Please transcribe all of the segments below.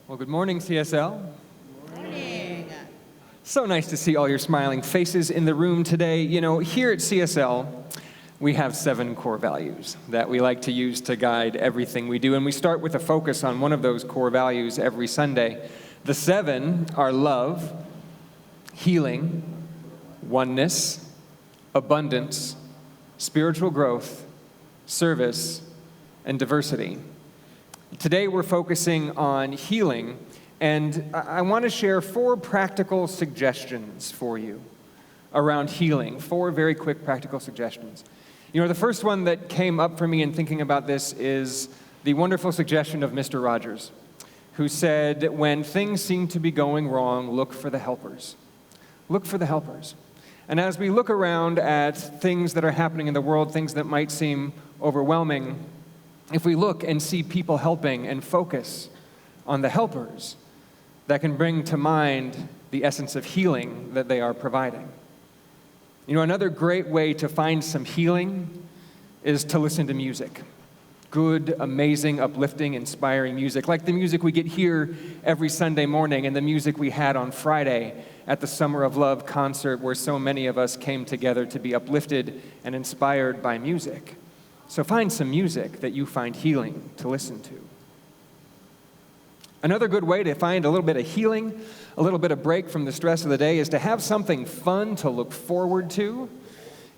Well, good morning, CSL. Morning. So nice to see all your smiling faces in the room today. You know, here at CSL, we have 7 core values that we like to use to guide everything we do, and we start with a focus on one of those core values every Sunday. The 7 are love, healing, oneness, abundance, spiritual growth, service, and diversity. Today we're focusing on healing, and I want to share 4 practical suggestions for you around healing. 4 very quick practical suggestions. You know, the first one that came up for me in thinking about this is the wonderful suggestion of Mr. Rogers, who said, when things seem to be going wrong, look for the helpers. Look for the helpers. And as we look around at things that are happening in the world, things that might seem overwhelming, if we look and see people helping and focus on the helpers, that can bring to mind the essence of healing that they are providing. You know, another great way to find some healing is to listen to music. Good, amazing, uplifting, inspiring music, like the music we get here every Sunday morning and the music we had on Friday at the Summer of Love concert, where so many of us came together to be uplifted and inspired by music. So find some music that you find healing to listen to. Another good way to find a little bit of healing, a little bit of break from the stress of the day, is to have something fun to look forward to.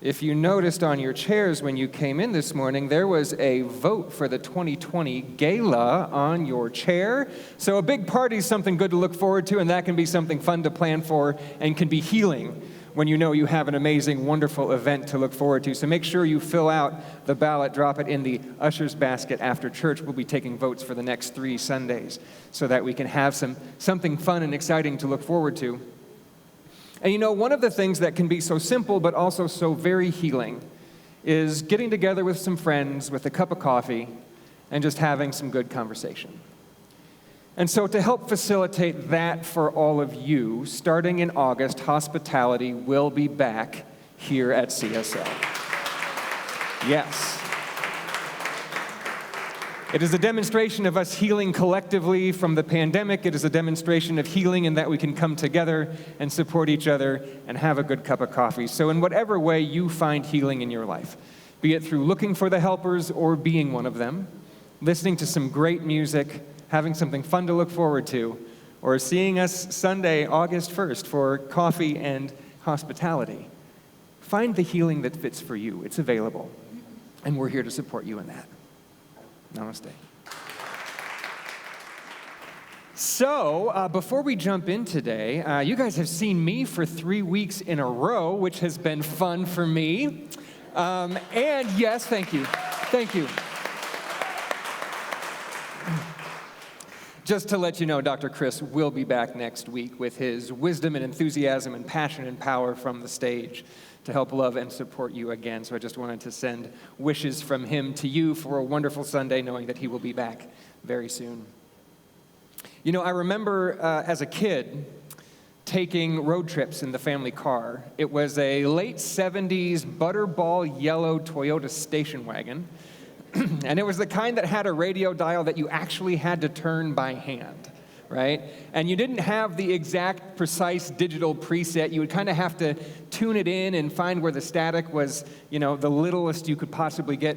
If you noticed on your chairs when you came in this morning, there was a vote for the 2020 gala on your chair. So a big party is something good to look forward to, and that can be something fun to plan for and can be healing when you know you have an amazing, wonderful event to look forward to. So make sure you fill out the ballot, drop it in the usher's basket after church. We'll be taking votes for the next 3 Sundays so that we can have something fun and exciting to look forward to. And you know, one of the things that can be so simple but also so very healing is getting together with some friends with a cup of coffee and just having some good conversation. And so to help facilitate that for all of you, starting in August, hospitality will be back here at CSL. Yes. It is a demonstration of us healing collectively from the pandemic. It is a demonstration of healing in that we can come together and support each other and have a good cup of coffee. So in whatever way you find healing in your life, be it through looking for the helpers or being one of them, listening to some great music, having something fun to look forward to, or seeing us Sunday, August 1st for coffee and hospitality, find the healing that fits for you. It's available, and we're here to support you in that. Namaste. So, before we jump in today, you guys have seen me for 3 weeks in a row, which has been fun for me. And yes, thank you. Thank you. Just to let you know, Dr. Chris will be back next week with his wisdom and enthusiasm and passion and power from the stage to help love and support you again. So I just wanted to send wishes from him to you for a wonderful Sunday, knowing that he will be back very soon. You know, I remember as a kid taking road trips in the family car. It was a late 70s butterball yellow Toyota station wagon. And it was the kind that had a radio dial that you actually had to turn by hand, right? And you didn't have the exact, precise digital preset. You would kind of have to tune it in and find where the static was, you know, the littlest you could possibly get.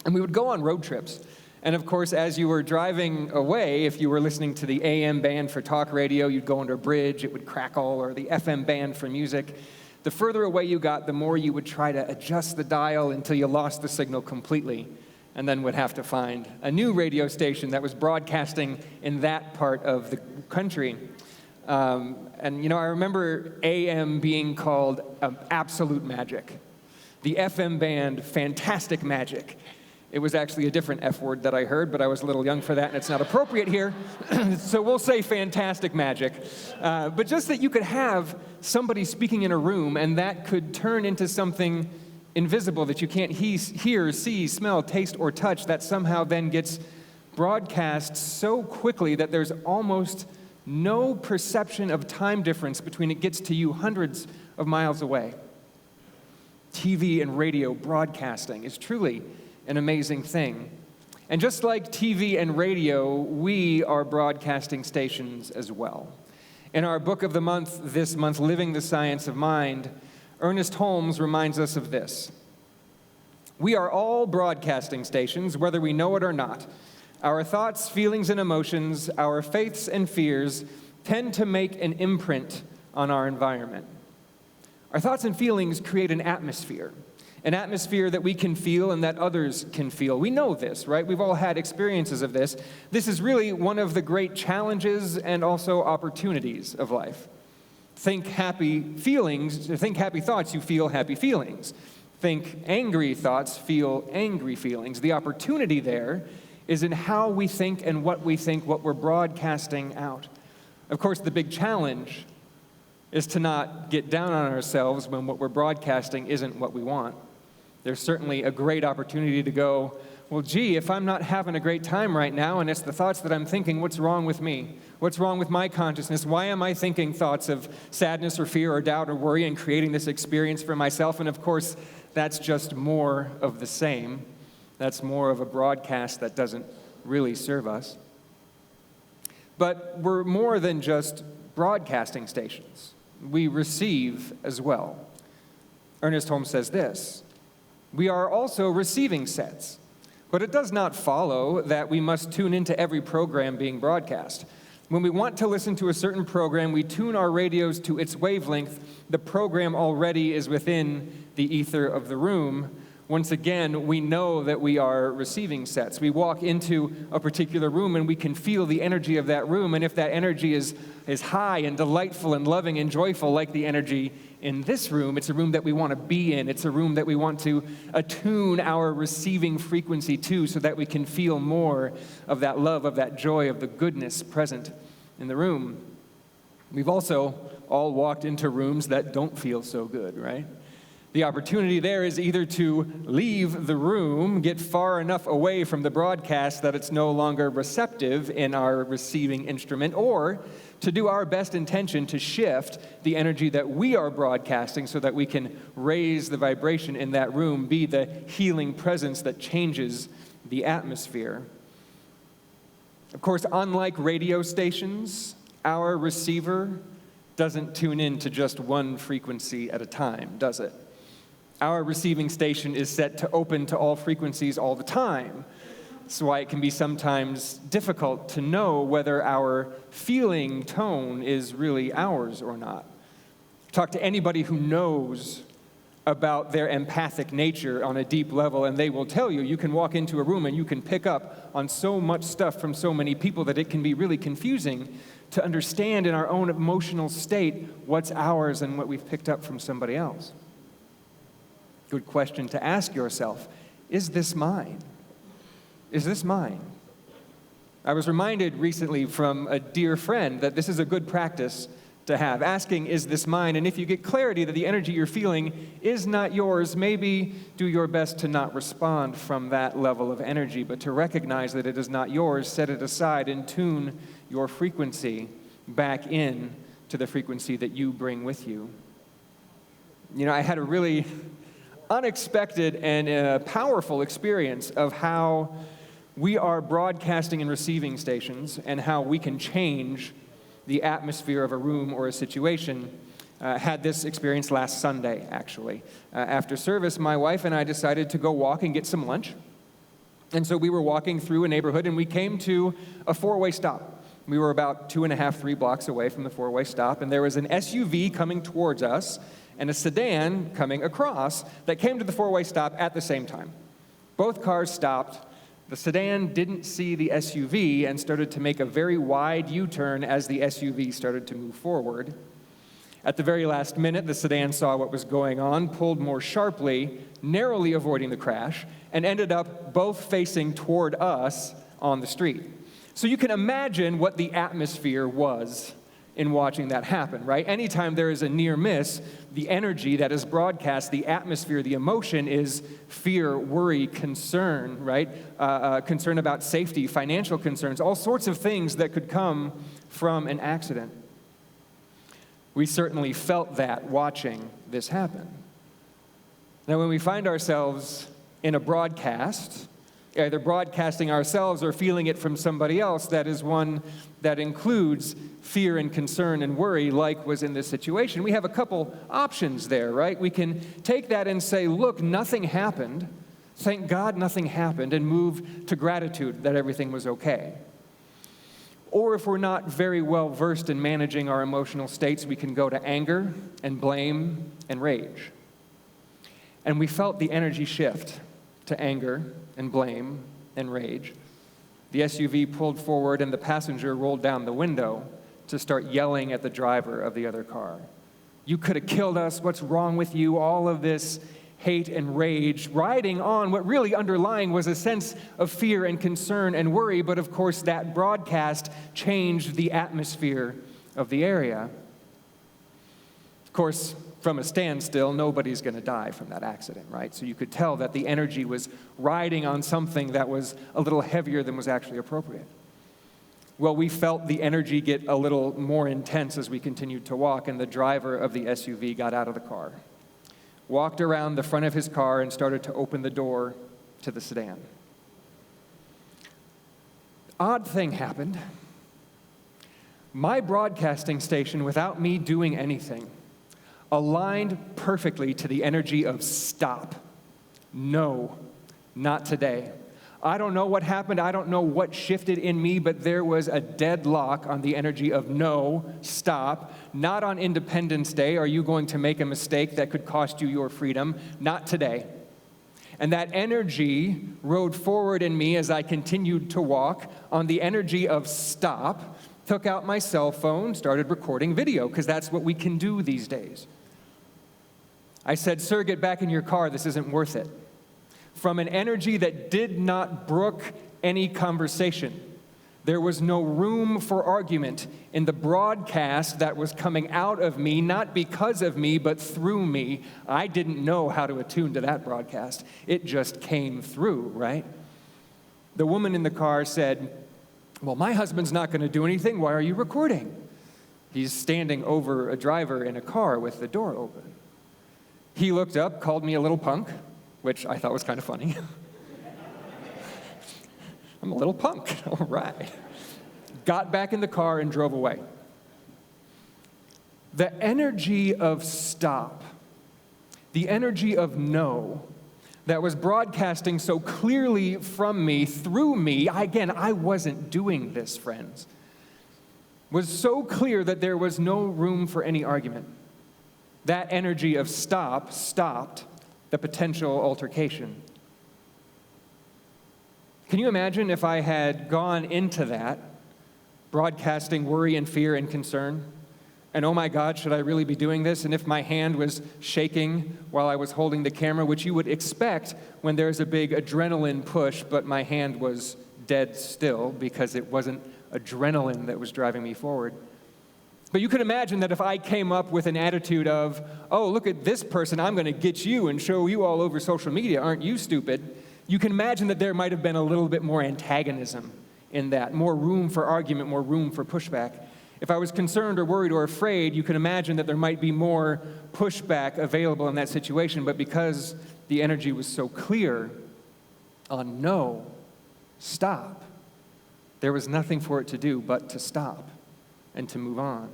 And we would go on road trips. And of course, as you were driving away, if you were listening to the AM band for talk radio, you'd go under a bridge, it would crackle, or the FM band for music. The further away you got, the more you would try to adjust the dial until you lost the signal completely, and then would have to find a new radio station that was broadcasting in that part of the country. And, you know, I remember AM being called absolute magic. The FM band, fantastic magic. It was actually a different F word that I heard, but I was a little young for that, and it's not appropriate here. So we'll say fantastic magic. But just that you could have somebody speaking in a room, and that could turn into something invisible that you can't hear, see, smell, taste, or touch, that somehow then gets broadcast so quickly that there's almost no perception of time difference between it gets to you hundreds of miles away. TV and radio broadcasting is truly an amazing thing. And just like TV and radio, we are broadcasting stations as well. In our book of the month, this month, Living the Science of Mind, Ernest Holmes reminds us of this. We are all broadcasting stations, whether we know it or not. Our thoughts, feelings, and emotions, our faiths and fears tend to make an imprint on our environment. Our thoughts and feelings create an atmosphere that we can feel and that others can feel. We know this, right? We've all had experiences of this. This is really one of the great challenges and also opportunities of life. Think happy thoughts, you feel happy feelings. Think angry thoughts, feel angry feelings. The opportunity there is in how we think and what we're broadcasting out. Of course, the big challenge is to not get down on ourselves when what we're broadcasting isn't what we want. There's certainly a great opportunity to go, well, gee, if I'm not having a great time right now and it's the thoughts that I'm thinking, what's wrong with me? What's wrong with my consciousness? Why am I thinking thoughts of sadness or fear or doubt or worry and creating this experience for myself? And of course, that's just more of the same. That's more of a broadcast that doesn't really serve us. But we're more than just broadcasting stations. We receive as well. Ernest Holmes says this, we are also receiving sets, but it does not follow that we must tune into every program being broadcast. When we want to listen to a certain program, we tune our radios to its wavelength. The program already is within the ether of the room. Once again, we know that we are receiving sets. We walk into a particular room and we can feel the energy of that room. And if that energy is high and delightful and loving and joyful like the energy in this room, it's a room that we want to be in. It's a room that we want to attune our receiving frequency to so that we can feel more of that love, of that joy, of the goodness present in the room. We've also all walked into rooms that don't feel so good, right? The opportunity there is either to leave the room, get far enough away from the broadcast that it's no longer receptive in our receiving instrument, or to do our best intention to shift the energy that we are broadcasting so that we can raise the vibration in that room, be the healing presence that changes the atmosphere. Of course, unlike radio stations, our receiver doesn't tune in to just one frequency at a time, does it? Our receiving station is set to open to all frequencies all the time. That's why it can be sometimes difficult to know whether our feeling tone is really ours or not. Talk to anybody who knows about their empathic nature on a deep level, and they will tell you, you can walk into a room and you can pick up on so much stuff from so many people that it can be really confusing to understand in our own emotional state what's ours and what we've picked up from somebody else. Good question to ask yourself, is this mine? Is this mine? I was reminded recently from a dear friend that this is a good practice to have, asking, is this mine? And if you get clarity that the energy you're feeling is not yours, maybe do your best to not respond from that level of energy, but to recognize that it is not yours, set it aside, and tune your frequency back in to the frequency that you bring with you. You know, I had a really unexpected and powerful experience of how we are broadcasting and receiving stations and how we can change the atmosphere of a room or a situation. Had this experience last Sunday, actually. After service, my wife and I decided to go walk and get some lunch. And so we were walking through a neighborhood and we came to a four-way stop. We were about 2.5, 3 blocks away from the four-way stop, and there was an SUV coming towards us and a sedan coming across that came to the four-way stop at the same time. Both cars stopped. The sedan didn't see the SUV and started to make a very wide U-turn as the SUV started to move forward. At the very last minute, the sedan saw what was going on, pulled more sharply, narrowly avoiding the crash, and ended up both facing toward us on the street. So you can imagine what the atmosphere was in watching that happen, right? Anytime there is a near miss, the energy that is broadcast, the atmosphere, the emotion is fear, worry, concern, right? Concern about safety, financial concerns, all sorts of things that could come from an accident. We certainly felt that watching this happen. Now, when we find ourselves in a broadcast either broadcasting ourselves or feeling it from somebody else, that is one that includes fear and concern and worry, like was in this situation. We have a couple options there, right? We can take that and say, look, nothing happened. Thank God nothing happened, and move to gratitude that everything was okay. Or if we're not very well versed in managing our emotional states, we can go to anger and blame and rage. And we felt the energy shift to anger and blame and rage. The SUV pulled forward and the passenger rolled down the window to start yelling at the driver of the other car. You could have killed us. What's wrong with you? All of this hate and rage, riding on what really underlying was a sense of fear and concern and worry, but of course that broadcast changed the atmosphere of the area. Of course, from a standstill, nobody's going to die from that accident, right? So you could tell that the energy was riding on something that was a little heavier than was actually appropriate. Well, we felt the energy get a little more intense as we continued to walk, and the driver of the SUV got out of the car, walked around the front of his car, and started to open the door to the sedan. Odd thing happened. My broadcasting station, without me doing anything, aligned perfectly to the energy of stop. No, not today. I don't know what happened. I don't know what shifted in me, but there was a deadlock on the energy of no, stop. Not on Independence Day are you going to make a mistake that could cost you your freedom. Not today. And that energy rode forward in me as I continued to walk on the energy of stop, took out my cell phone, started recording video, because that's what we can do these days. I said, "Sir, get back in your car. This isn't worth it." From an energy that did not brook any conversation. There was no room for argument in the broadcast that was coming out of me, not because of me, but through me. I didn't know how to attune to that broadcast. It just came through, right? The woman in the car said, "Well, my husband's not going to do anything. Why are you recording?" He's standing over a driver in a car with the door open. He looked up, called me a little punk, which I thought was kind of funny. I'm a little punk, all right. Got back in the car and drove away. The energy of stop, the energy of no, that was broadcasting so clearly from me, through me, again, I wasn't doing this, friends, was so clear that there was no room for any argument. That energy of stop stopped the potential altercation. Can you imagine if I had gone into that, broadcasting worry and fear and concern, and oh my God, should I really be doing this? And if my hand was shaking while I was holding the camera, which you would expect when there's a big adrenaline push, but my hand was dead still because it wasn't adrenaline that was driving me forward. But you could imagine that if I came up with an attitude of, "Oh, look at this person, I'm going to get you and show you all over social media, aren't you stupid?" You can imagine that there might have been a little bit more antagonism in that, more room for argument, more room for pushback. If I was concerned or worried or afraid, you can imagine that there might be more pushback available in that situation. But because the energy was so clear on no, stop, there was nothing for it to do but to stop and to move on.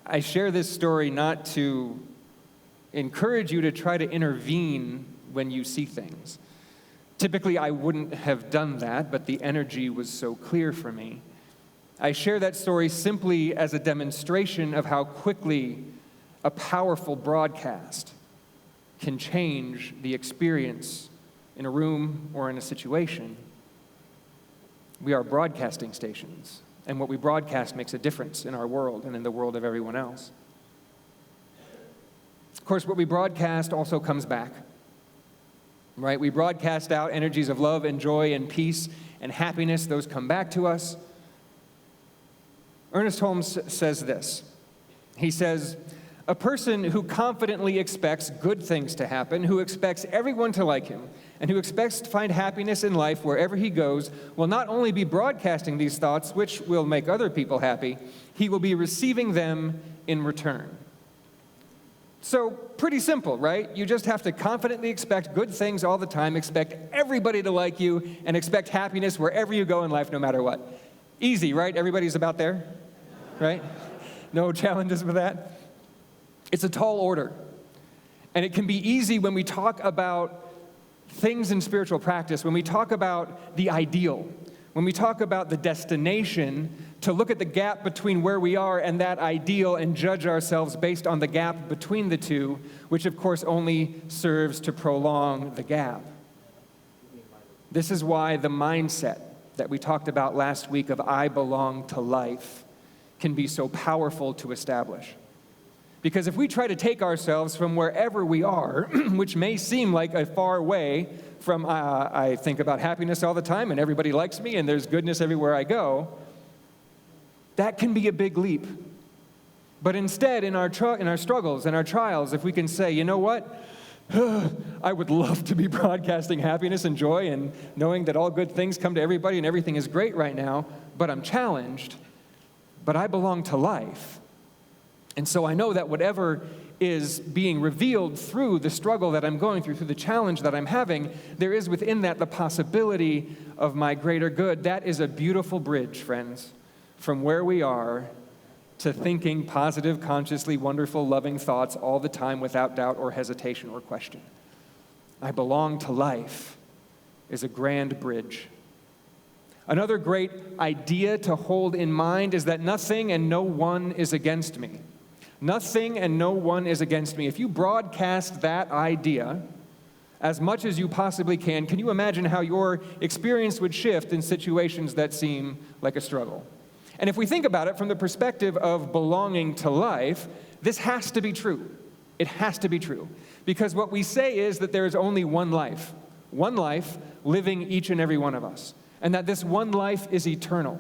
I share this story not to encourage you to try to intervene when you see things. Typically, I wouldn't have done that, but the energy was so clear for me. I share that story simply as a demonstration of how quickly a powerful broadcast can change the experience in a room or in a situation. We are broadcasting stations, and what we broadcast makes a difference in our world and in the world of everyone else. Of course, what we broadcast also comes back. Right? We broadcast out energies of love and joy and peace and happiness. Those come back to us. Ernest Holmes says this. He says, "A person who confidently expects good things to happen, who expects everyone to like him, and who expects to find happiness in life wherever he goes, will not only be broadcasting these thoughts, which will make other people happy, he will be receiving them in return." So pretty simple, right? You just have to confidently expect good things all the time, expect everybody to like you, and expect happiness wherever you go in life, no matter what. Easy, right? Everybody's about there, right? No challenges with that. It's a tall order. And it can be easy when we talk about things in spiritual practice, when we talk about the ideal, when we talk about the destination, to look at the gap between where we are and that ideal and judge ourselves based on the gap between the two, which of course only serves to prolong the gap. This is why the mindset that we talked about last week of I belong to life can be so powerful to establish. Because if we try to take ourselves from wherever we are, which may seem like a far way from I think about happiness all the time and everybody likes me and there's goodness everywhere I go, that can be a big leap. But instead, in our struggles and our trials, if we can say, you know what? I would love to be broadcasting happiness and joy and knowing that all good things come to everybody and everything is great right now, but I'm challenged, but I belong to life. And so I know that whatever is being revealed through the struggle that I'm going through the challenge that I'm having, there is within that the possibility of my greater good. That is a beautiful bridge, friends, from where we are to thinking positive, consciously wonderful, loving thoughts all the time without doubt or hesitation or question. I belong to life is a grand bridge. Another great idea to hold in mind is that nothing and no one is against me. Nothing and no one is against me. If you broadcast that idea as much as you possibly can you imagine how your experience would shift in situations that seem like a struggle? And if we think about it from the perspective of belonging to life, this has to be true. It has to be true. Because what we say is that there is only one life living each and every one of us, and that this one life is eternal.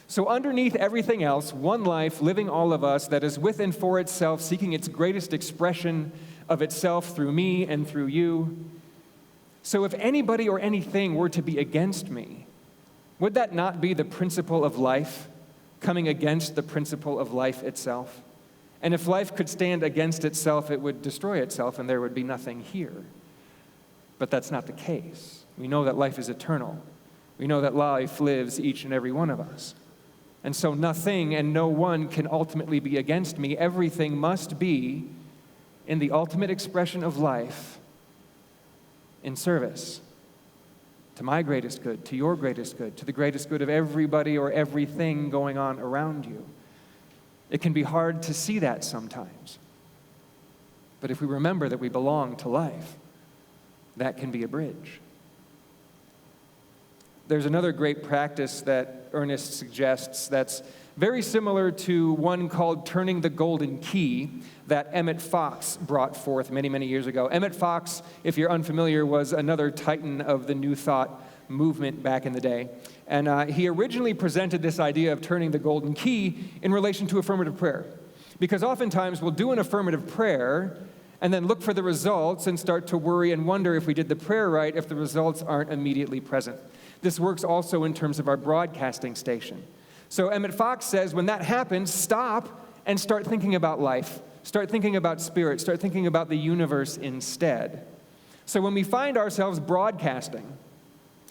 So underneath everything else, one life living all of us that is with and for itself, seeking its greatest expression of itself through me and through you. So if anybody or anything were to be against me, would that not be the principle of life coming against the principle of life itself? And if life could stand against itself, it would destroy itself and there would be nothing here. But that's not the case. We know that life is eternal. We know that life lives each and every one of us. And so nothing and no one can ultimately be against me. Everything must be in the ultimate expression of life in service to my greatest good, to your greatest good, to the greatest good of everybody or everything going on around you. It can be hard to see that sometimes. But if we remember that we belong to life, that can be a bridge. There's another great practice that Ernest suggests that's very similar to one called turning the golden key that Emmett Fox brought forth many, many years ago. Emmett Fox, if you're unfamiliar, was another titan of the New Thought movement back in the day. And he originally presented this idea of turning the golden key in relation to affirmative prayer. Because oftentimes we'll do an affirmative prayer and then look for the results and start to worry and wonder if we did the prayer right if the results aren't immediately present. This works also in terms of our broadcasting station. So Emmett Fox says when that happens, stop and start thinking about life. Start thinking about spirit. Start thinking about the universe instead. So when we find ourselves broadcasting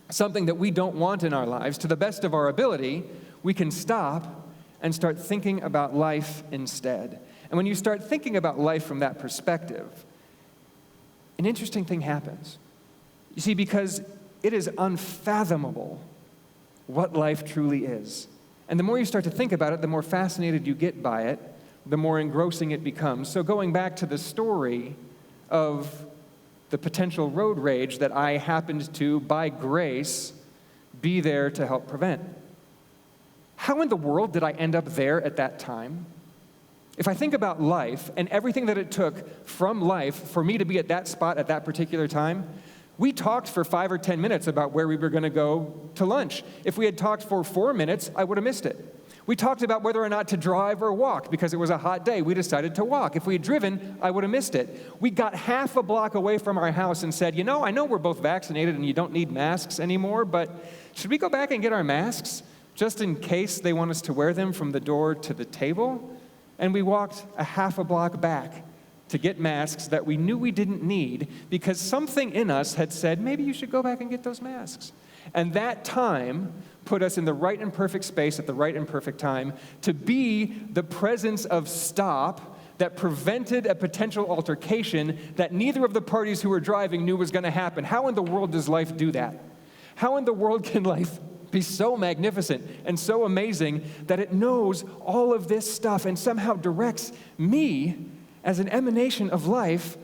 something that we don't want in our lives, to the best of our ability, we can stop and start thinking about life instead. And when you start thinking about life from that perspective, an interesting thing happens. You see, because it is unfathomable what life truly is. And the more you start to think about it, the more fascinated you get by it, the more engrossing it becomes. So going back to the story of the potential road rage that I happened to, by grace, be there to help prevent. How in the world did I end up there at that time? If I think about life and everything that it took from life for me to be at that spot at that particular time, we talked for 5 or 10 minutes about where we were going to go to lunch. If we had talked for 4 minutes, I would have missed it. We talked about whether or not to drive or walk because it was a hot day. We decided to walk. If we had driven, I would have missed it. We got half a block away from our house and said, I know we're both vaccinated and you don't need masks anymore, but should we go back and get our masks just in case they want us to wear them from the door to the table? And we walked a half a block back to get masks that we knew we didn't need because something in us had said, maybe you should go back and get those masks. And that time put us in the right and perfect space at the right and perfect time to be the presence of stop that prevented a potential altercation that neither of the parties who were driving knew was going to happen. How in the world does life do that? How in the world can life be so magnificent and so amazing that it knows all of this stuff and somehow directs me as an emanation of life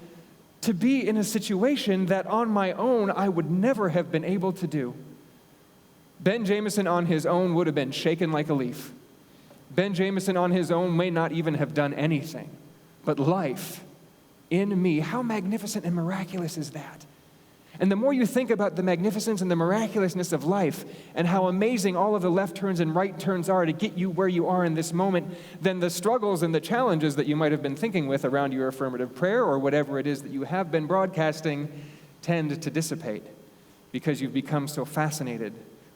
to be in a situation that on my own I would never have been able to do? Ben Jamison on his own would have been shaken like a leaf. Ben Jamison on his own may not even have done anything. But life in me, how magnificent and miraculous is that? And the more you think about the magnificence and the miraculousness of life and how amazing all of the left turns and right turns are to get you where you are in this moment, then the struggles and the challenges that you might have been thinking with around your affirmative prayer or whatever it is that you have been broadcasting tend to dissipate because you've become so fascinated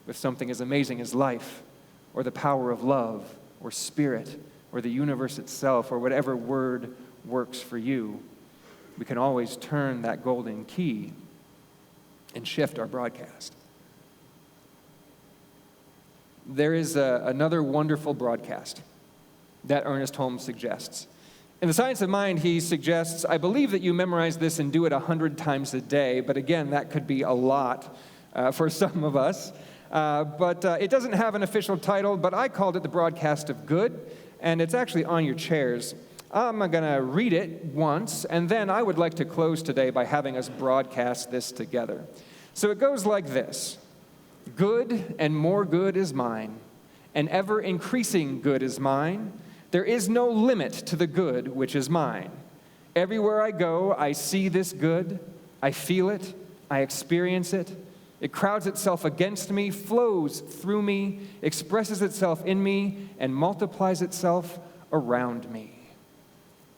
with something as amazing as life or the power of love or spirit or the universe itself or whatever word works for you. We can always turn that golden key and shift our broadcast. There is another wonderful broadcast that Ernest Holmes suggests. In The Science of Mind, he suggests, I believe that you memorize this and do it 100 times a day, but again, that could be a lot for some of us. But it doesn't have an official title, but I called it the Broadcast of Good, and it's actually on your chairs. I'm going to read it once, and then I would like to close today by having us broadcast this together. So it goes like this. Good and more good is mine, and ever-increasing good is mine. There is no limit to the good which is mine. Everywhere I go, I see this good. I feel it. I experience it. It crowds itself against me, flows through me, expresses itself in me, and multiplies itself around me.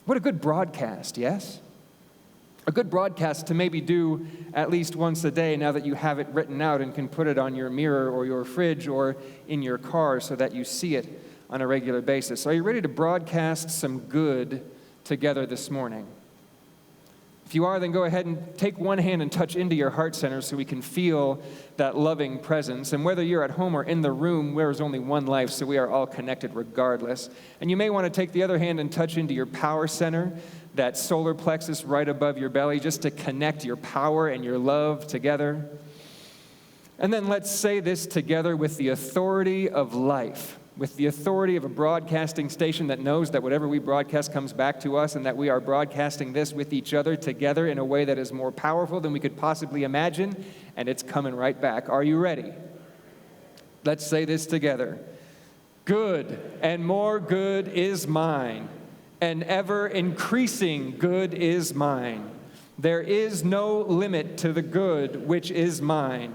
What a good broadcast, yes? A good broadcast to maybe do at least once a day now that you have it written out and can put it on your mirror or your fridge or in your car so that you see it on a regular basis. Are you ready to broadcast some good together this morning? If you are, then go ahead and take one hand and touch into your heart center so we can feel that loving presence. And whether you're at home or in the room, there's only one life, so we are all connected regardless. And you may want to take the other hand and touch into your power center, that solar plexus right above your belly, just to connect your power and your love together. And then let's say this together with the authority of life, with the authority of a broadcasting station that knows that whatever we broadcast comes back to us and that we are broadcasting this with each other together in a way that is more powerful than we could possibly imagine, and it's coming right back. Are you ready? Let's say this together. Good and more good is mine, and ever increasing good is mine. There is no limit to the good which is mine.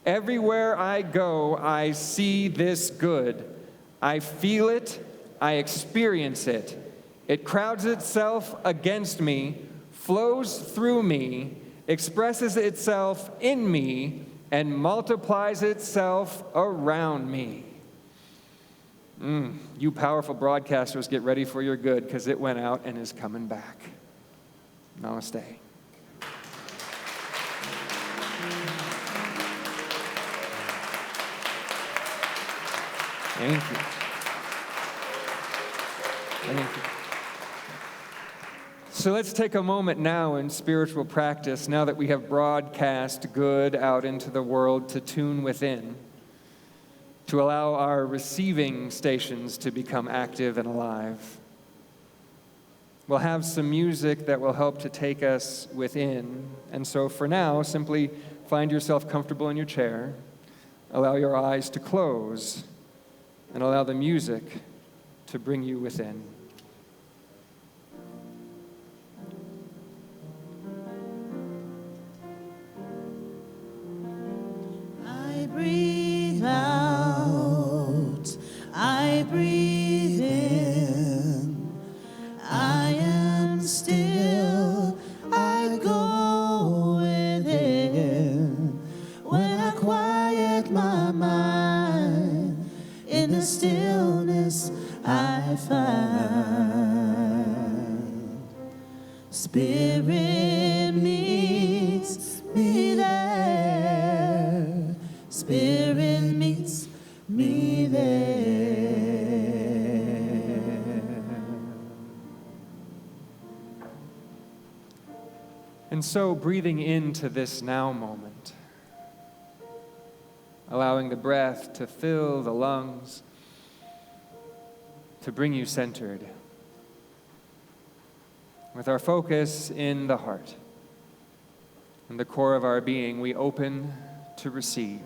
Everywhere I go, I see this good. I feel it, I experience it. It crowds itself against me, flows through me, expresses itself in me, and multiplies itself around me. You powerful broadcasters, get ready for your good, because it went out and is coming back. Namaste. Thank you. Thank you. So let's take a moment now in spiritual practice, now that we have broadcast good out into the world, to tune within, to allow our receiving stations to become active and alive. We'll have some music that will help to take us within. And so for now, simply find yourself comfortable in your chair, allow your eyes to close, and allow the music to bring you within. I breathe out, I breathe in, I am still, I go within. When I quiet my mind, in the stillness I find And so breathing into this now moment, allowing the breath to fill the lungs, to bring you centered. With our focus in the heart, in the core of our being, we open to receive.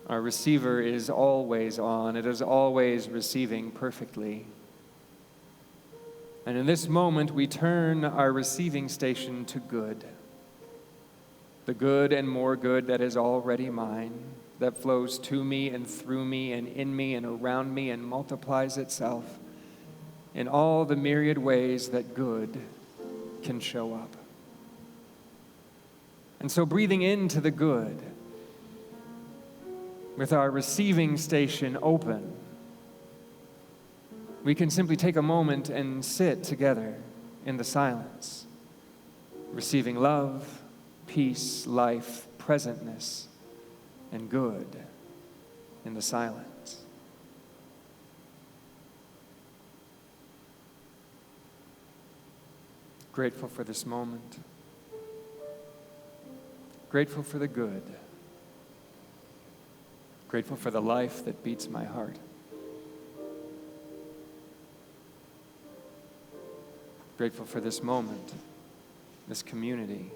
Our receiver is always on. It is always receiving perfectly. And in this moment, we turn our receiving station to good. The good and more good that is already mine, that flows to me and through me and in me and around me and multiplies itself in all the myriad ways that good can show up. And so breathing into the good, with our receiving station open, we can simply take a moment and sit together in the silence, receiving love, peace, life, presentness, and good in the silence. Grateful for this moment. Grateful for the good. Grateful for the life that beats my heart. Grateful for this moment, this community.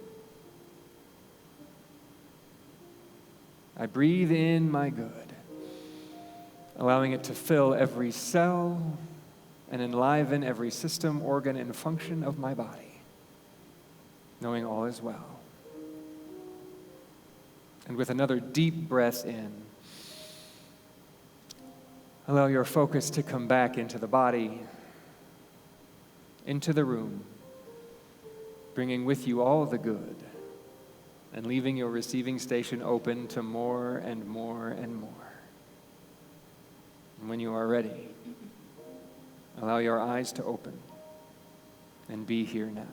I breathe in my good, allowing it to fill every cell and enliven every system, organ, and function of my body, knowing all is well. And with another deep breath in, allow your focus to come back into the body, into the room, bringing with you all the good, and leaving your receiving station open to more and more and more. And when you are ready, allow your eyes to open and be here now.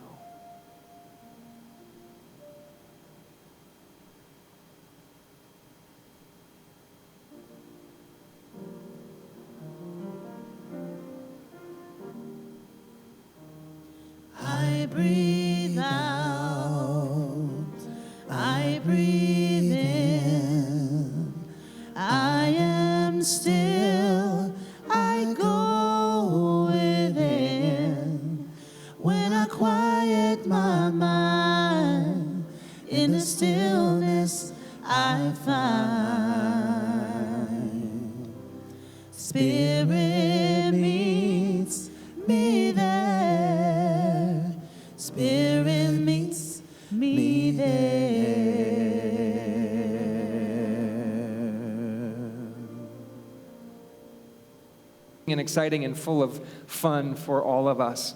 I breathe out, I breathe in, I am still, I go within. When I quiet my mind, in the stillness I find. Spirit meets me there, Spirit meets me there. And exciting and full of fun for all of us.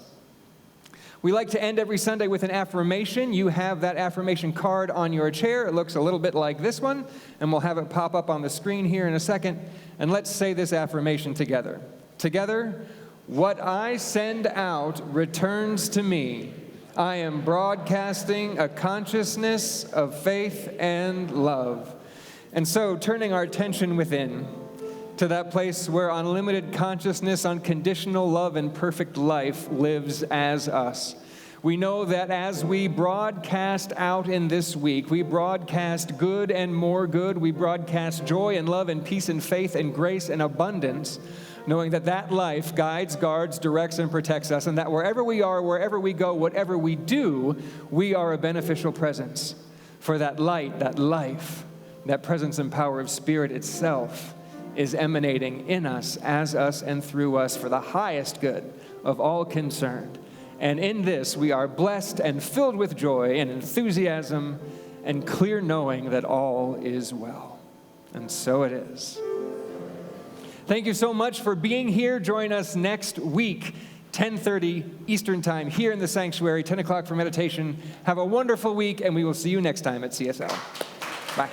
We like to end every Sunday with an affirmation. You have that affirmation card on your chair. It looks a little bit like this one, and we'll have it pop up on the screen here in a second. And let's say this affirmation together. Together, what I send out returns to me. I am broadcasting a consciousness of faith and love. And so, turning our attention within to that place where unlimited consciousness, unconditional love, and perfect life lives as us. We know that as we broadcast out in this week, we broadcast good and more good. We broadcast joy and love and peace and faith and grace and abundance, knowing that that life guides, guards, directs, and protects us, and that wherever we are, wherever we go, whatever we do, we are a beneficial presence for that light, that life, that presence and power of Spirit itself is emanating in us, as us, and through us for the highest good of all concerned. And in this, we are blessed and filled with joy and enthusiasm and clear knowing that all is well. And so it is. Thank you so much for being here. Join us next week, 10:30 Eastern Time, here in the sanctuary, 10 o'clock for meditation. Have a wonderful week, and we will see you next time at CSL. Bye.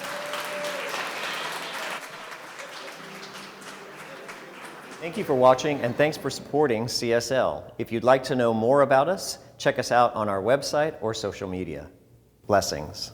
Thank you for watching, and thanks for supporting CSL. If you'd like to know more about us, check us out on our website or social media. Blessings.